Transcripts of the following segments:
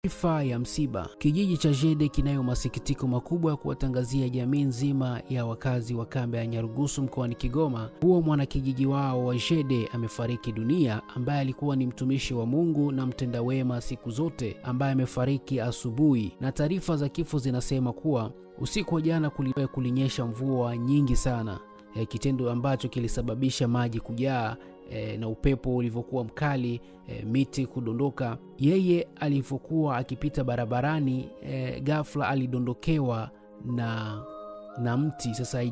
Taarifa ya msiba. Kijiji cha Jede kinayo masikitiko makubwa ya kuwatangazia jamii nzima ya wakazi wa kambi ya Nyarugusu mkoani Kigoma kuwa mwanakijiji wao wa Jede amefariki dunia, ambaye alikuwa ni mtumishi wa Mungu na mtenda wema siku zote, ambaye amefariki asubuhi. Na taarifa za kifo zinasema kuwa usiku wa jana kulinyesha mvua nyingi sana, kitendo ambacho kilisababisha maji kujaa na upepo ulivyokuwa mkali, miti kudondoka. Yeye alivyokuwa akipita barabarani, ghafla alidondokewa na mti. Sasa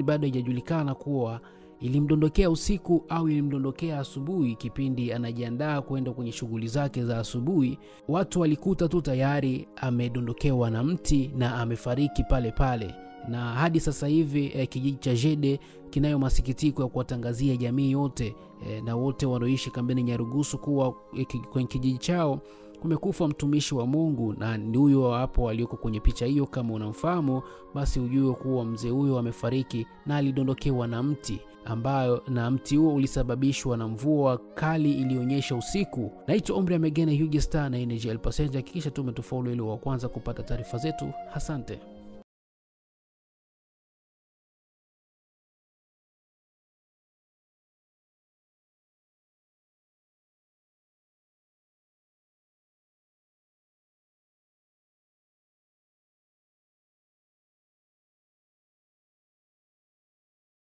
bado haijulikana kuwa ilimdondokea usiku au ilimdondokea asubuhi, kipindi anajiandaa kwenda kwenye shughuli zake za asubuhi. Watu walikuta tu tayari amedondokewa na mti na amefariki pale pale. Na hadi sasa hivi kijiji cha Jede kinayo masikitiko ya kuwatangazia jamii yote na wote wanaoishi kambini Nyarugusu kuwa kwenye kijiji chao kumekufa mtumishi wa Mungu, na ni huyo hapo aliyoko kwenye picha hiyo. Kama unamfahamu, basi ujue kuwa mzee huyo amefariki na alidondokewa na mti, na mti huo ulisababishwa na mvua kali ilionyesha usiku. Naitwa Omri Amegene, Huge Star na NGL Passenger. Hakikisha tumetufollow ili wa kwanza kupata taarifa zetu. Asante.